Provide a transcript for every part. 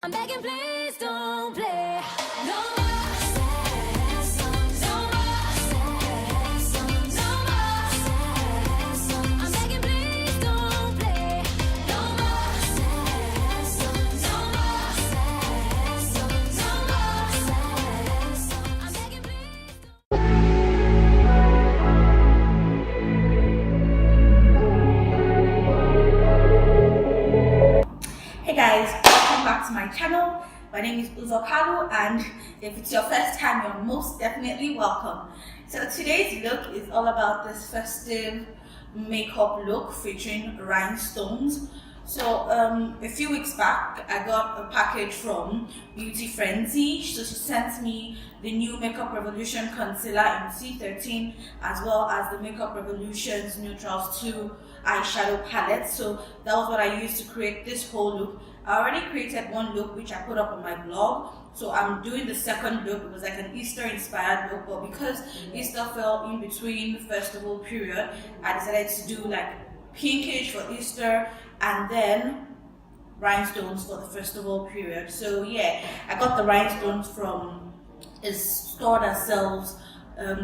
I'm begging, please don't play. No more sad songs. No more sad songs. No more sad songs. I'm begging, please don't play. No more sad songs. No more sad songs. No more sad songs. I'm begging, please don't. Hey guys, welcome back to my channel. My name is Uzo Kalu, and if it's your first time, you're most definitely welcome. So today's look is all about this festive makeup look featuring rhinestones. So a few weeks back, I got a package from Beauty Frenzy. So she sent me the new Makeup Revolution concealer in C13, as well as the Makeup Revolution's Neutrals 2 eyeshadow palette. So that was what I used to create this whole look. I already created one look which I put up on my blog. So I'm doing the second look. It was like an Easter inspired look, but because Easter fell in between the festival period, I decided to do like pinkish for Easter and then rhinestones for the festival period. So yeah, I got the rhinestones from a store that sells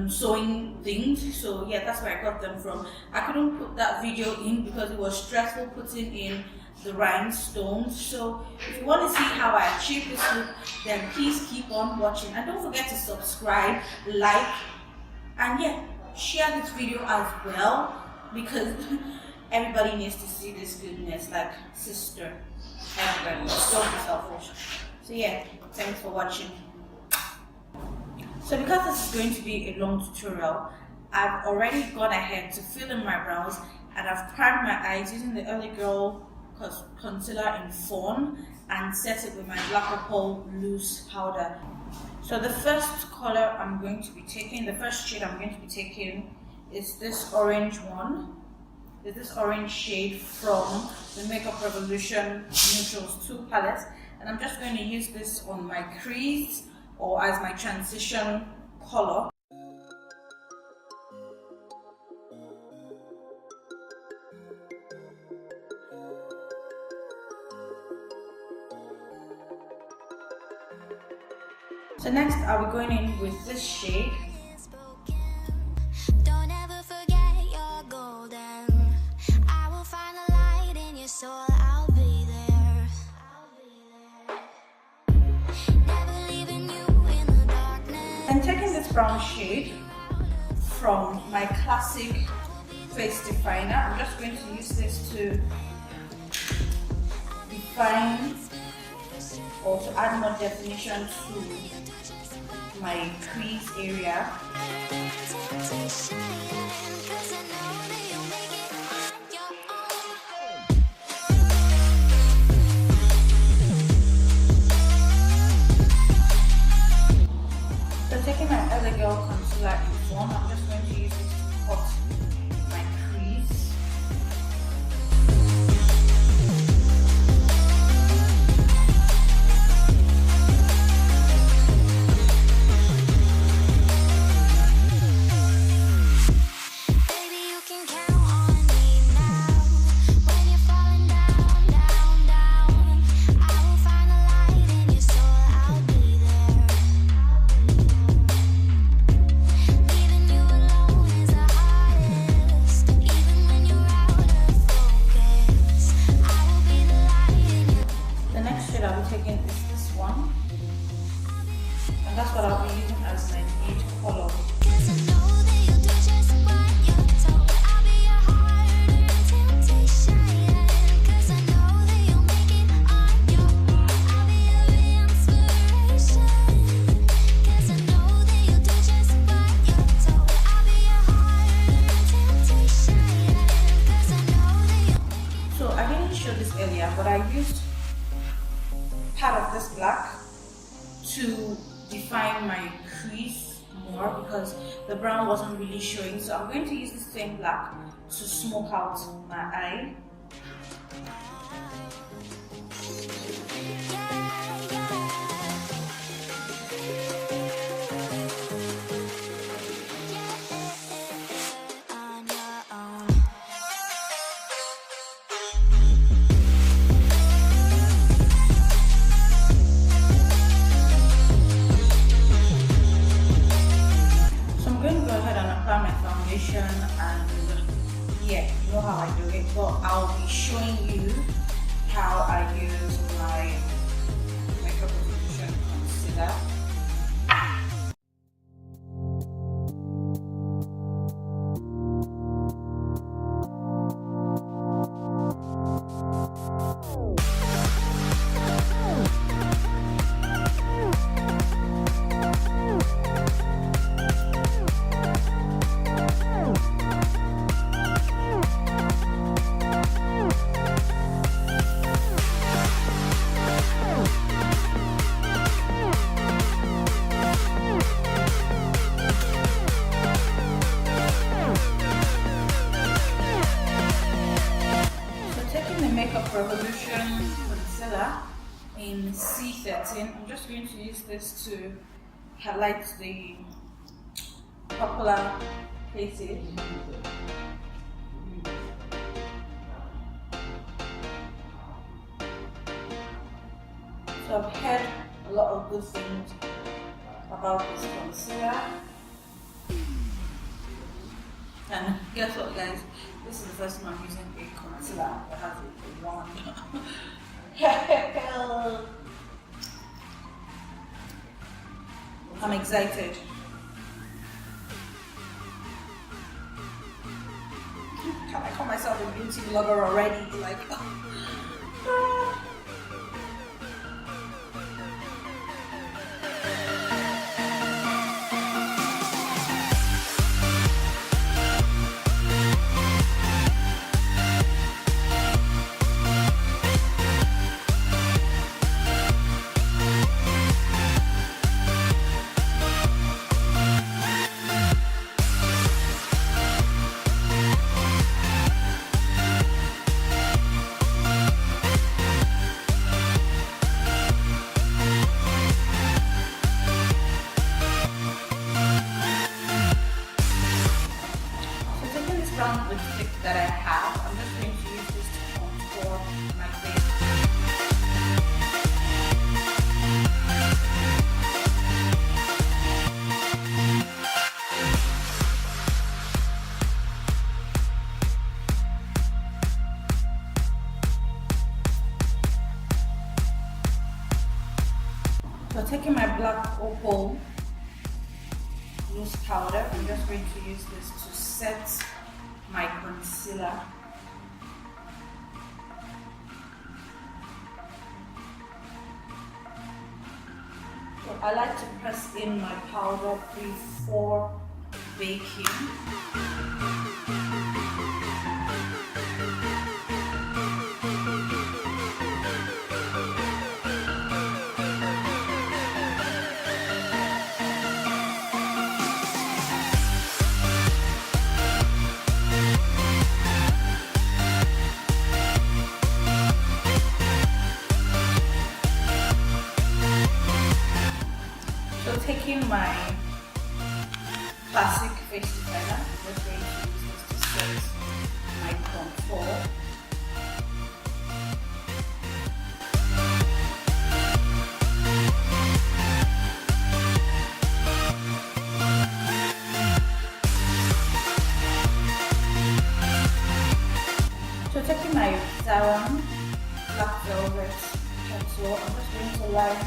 sewing things. So yeah, that's where I got them from. I couldn't put that video in because it was stressful putting in the rhinestones. So if you want to see how I achieved this look, then please keep on watching, and don't forget to subscribe, like, and yeah, share this video as well, because everybody needs to see this goodness, like sister, everybody. Don't be selfish. So yeah, thanks for watching. So because this is going to be a long tutorial, I've already gone ahead to fill in my brows, and I've primed my eyes using the Early Girl concealer in Fawn and set it with my Black Opal loose powder. So the first color I'm going to be taking, the first shade I'm going to be taking is this orange one. Is this orange shade from the Makeup Revolution Neutrals 2 palette, and I'm just going to use this on my crease or as my transition color. So next I'll be going in with this shade. Don't ever forget you're golden. I will find a light in your soul. I'll be there. Never leaving you in the darkness. And taking this brown shade from my classic face definer, I'm just going to use this to define or to add more definition to my crease area. So taking my Early Girl concealer in Fawn, I'm just going to use it to cut my crease. Baby, you can count on me now. When you're falling down, down, down, I will find a light in your soul. I'll be there. Leaving you alone is the hardest. Even when you're out of focus, I will be the light in your. The next shade I'll be taking is this one, and that's what I'll be using as my lead color. 'Cause I know that you'll do just what you're told. I'll be your harder temptation. 'Cause I know that you'll make it on your own. I'll be your inspiration. 'Cause I know that you'll do just what you're told. I'll be your harder temptation. 'Cause I know that you'll make it. So I didn't show this earlier, but I used part of this black to define my crease more because the brown wasn't really showing. So I'm going to use the same black to smoke out my eye. On your own. C13. I'm just going to use this to highlight the popular places. So I've heard a lot of good things about this concealer. And guess what, guys? This is the first time I'm using a concealer that has a wand. I'm excited. Can I call myself a beauty blogger already? Like, brown lipstick that I have, I'm just going to use this to contour my face. So taking my black opal loose powder, I'm just going to use this to set my concealer. So I like to press in my powder before baking. Taking my classic face designer, I'm just going to use this to set my contour. So taking my Zaron black velvet pencil, I'm just going to line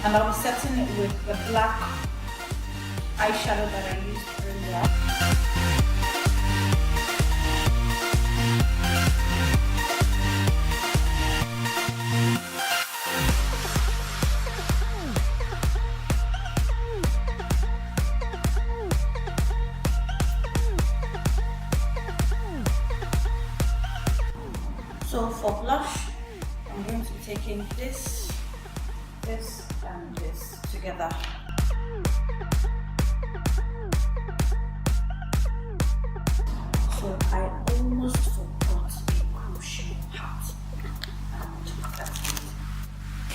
and I'll be setting it with the black eyeshadow that I used earlier. So for blush, I'm going to be taking this and this together. So I almost forgot a crucial part, and that's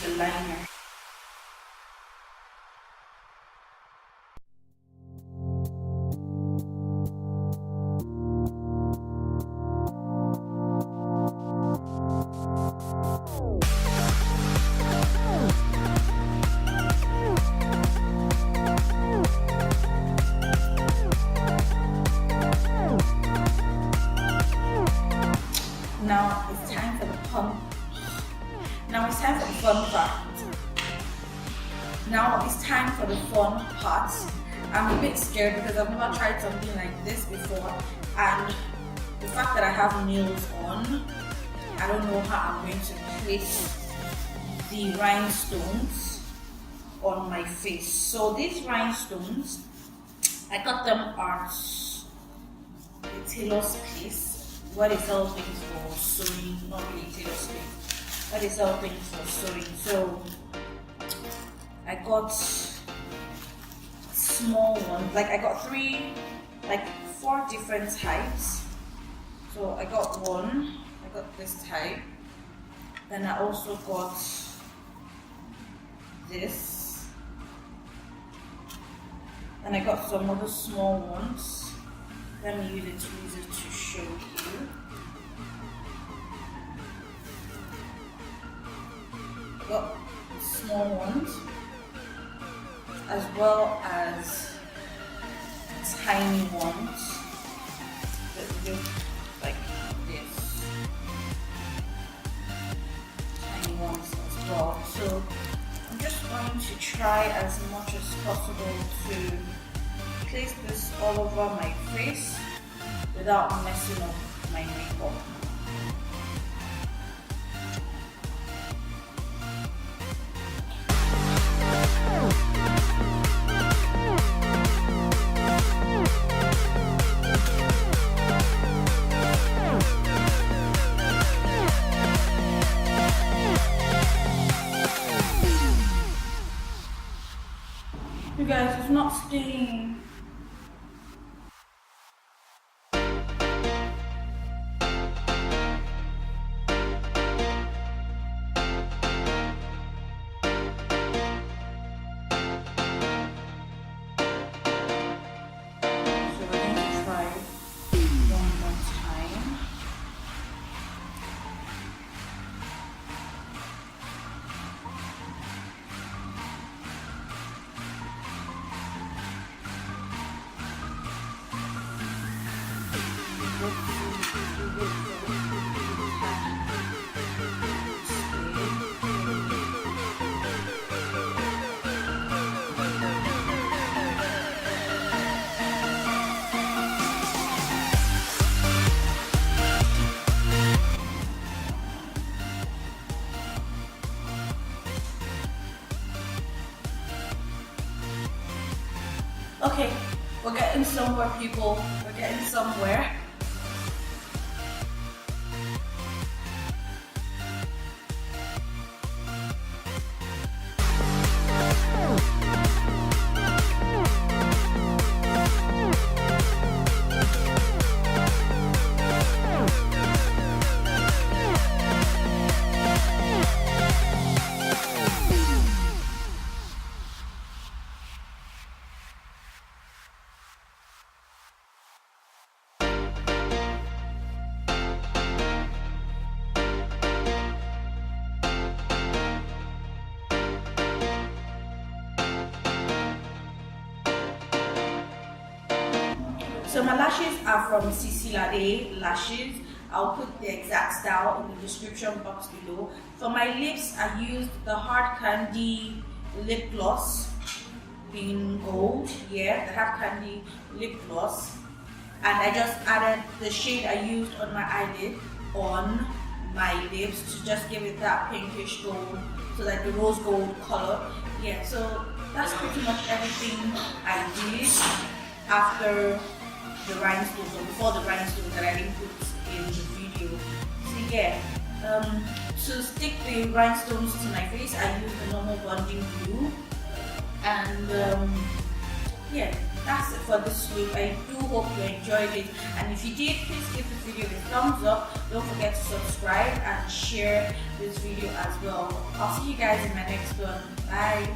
the liner. Now it's time for the pump. Now it's time for the fun part. Now it's time for the fun part. I'm a bit scared because I've never tried something like this before, and the fact that I have nails on, I don't know how I'm going to place the rhinestones on my face. So these rhinestones, I got them at the tailor's place, where they sell things for sewing, not really tailor's place, where they sell things for sewing. So I got small ones, like I got four different heights So I got one, I got this type, then I also got this, and I got some other small ones. Let me use it to show you. I got small ones as well as tiny ones that look like this. Tiny ones as well. So I'm just going to try as much as possible to place this all over my face without messing up my makeup. You guys, it's not staying. Okay, we're getting somewhere, people. We're getting somewhere. So my lashes are from Sisi-Lade lashes. I'll put the exact style in the description box below. For my lips, I used the Hard Candy lip gloss in gold. Yeah, the Hard Candy lip gloss. And I just added the shade I used on my eyelid on my lips to just give it that pinkish gold, so like the rose gold color. Yeah, so that's pretty much everything I did after the rhinestones, or before the rhinestones that I didn't put in the video. So yeah, to stick the rhinestones to my face, I used the normal bonding glue. And yeah, that's it for this look. I do hope you enjoyed it, and if you did, please give the video a thumbs up. Don't forget to subscribe and share this video as well. I'll see you guys in my next one. Bye.